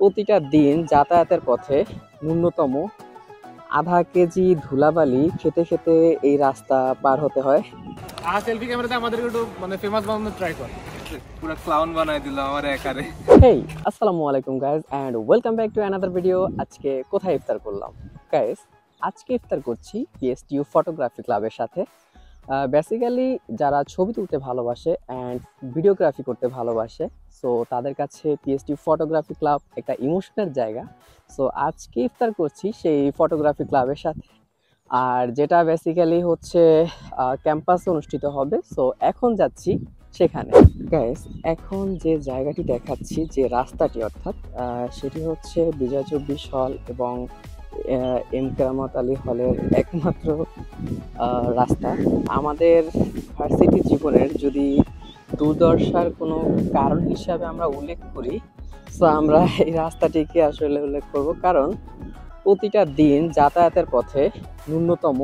প্রতিটা দিন যাতায়াতের পথে ন্যূনতম আধা কেজি ধুলাবালি খেতে খেতে এই রাস্তা পার হতে হয়। সেলফি ক্যামেরাতে আমাদেরকে একটু ফেমাস বানানোর ট্রাই কর। পুরো ক্লাউন বানাই দিল আমার একারে। হেই, আসসালামু আলাইকুম guys and welcome back to another video. আজকে কোথায় ইফতার করলাম গাইজ? আজকে ইফতার করছি পিএসটিইউ ফটোগ্রাফি ক্লাবের সাথে। বেসিক্যালি যারা ছবি তুলতে ভালোবাসে অ্যান্ড ভিডিওগ্রাফি করতে ভালোবাসে, সো তাদের কাছে পিএসটিইউ ফটোগ্রাফি ক্লাব একটা ইমোশনাল জায়গা। সো আজকে ইফতার করছি সেই ফটোগ্রাফি ক্লাবের সাথে, আর যেটা বেসিক্যালি হচ্ছে ক্যাম্পাসে অনুষ্ঠিত হবে। সো এখন যাচ্ছি সেখানে। গাইস, এখন যে জায়গাটি দেখাচ্ছি, যে রাস্তাটি অর্থাৎ সেটি হচ্ছে বিজয় 24 হল এবং এম কেরামত আলী হলের একমাত্র রাস্তা। আমাদের ভার্সিটি জীবনের যদি দুর্দশার কোনো কারণ হিসাবে আমরা উল্লেখ করি, তো আমরা এই রাস্তাটিকে আসলে উল্লেখ করব, কারণ প্রতিটা দিন যাতায়াতের পথে ন্যূনতম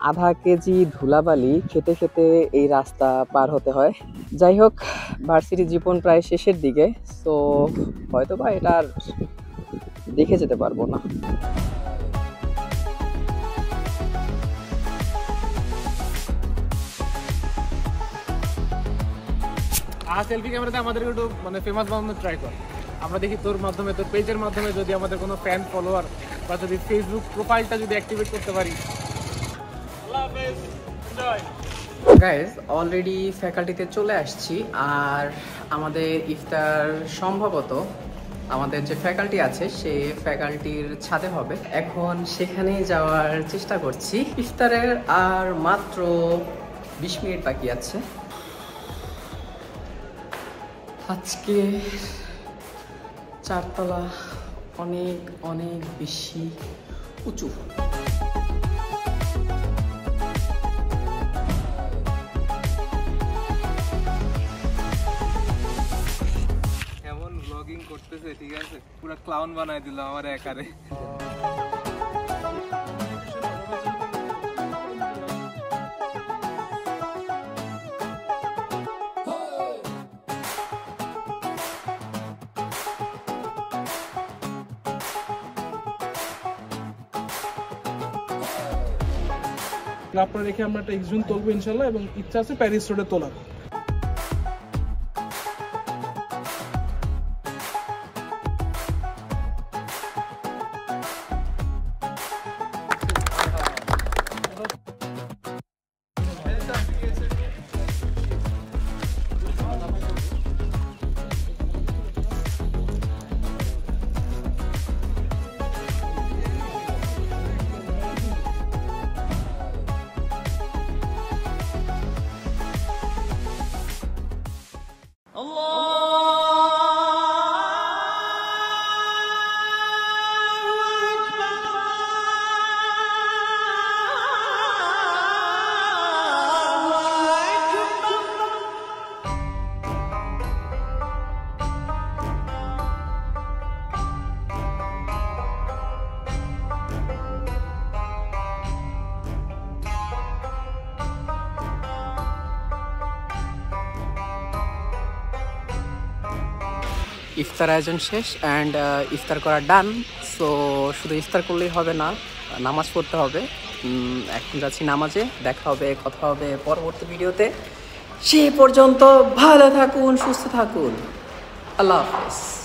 আধা কেজি ধুলাবালি খেতে খেতে এই রাস্তা পার হতে হয়। যাই হোক, ভার্সিটি জীবন প্রায় শেষের দিকে, সো হয়তো বা এটা আর দেখে যেতে পারবো না। সেলফি ক্যামেরাতে আমাদেরকে একটু ফেমাস বানানোর ট্রাই কর। আমরা দেখি তোর মাধ্যমে, তোর পেজের মাধ্যমে যদি আমাদের কোনো ফ্যান ফলোয়ার বা যদি ফেসবুক প্রোফাইলটা যদি অ্যাক্টিভেট করতে পারি। গাইজ, অলরেডি ফ্যাকাল্টিতে চলে আসছি, আর আমাদের ইফতার সম্ভবত আমাদের যে ফ্যাকাল্টি আছে সেই ফ্যাকাল্টির ছাদে হবে। এখন সেখানে যাওয়ার চেষ্টা করছি। ইফতারের আর মাত্র 20 মিনিট বাকি আছে। আজকে চারতলা অনেক অনেক বেশি উঁচু। এমন ব্লগিং করতেছে, ঠিক আছে, পুরো ক্লাউন বানাই দিল আমার একারে। আপনারা রেখে আমরা একটা এক্সজুন তুলবো ইনশাল্লাহ, এবং ইচ্ছা আছে প্যারিস রোডে তোলার। ইফতার আয়োজন শেষ অ্যান্ড ইফতার করা ডান। সো শুধু ইফতার করলেই হবে না, নামাজ পড়তে হবে। এখন যাচ্ছি নামাজে। দেখা হবে, কথা হবে পরবর্তী ভিডিওতে। সেই পর্যন্ত ভালো থাকুন, সুস্থ থাকুন। আল্লাহ হাফেজ।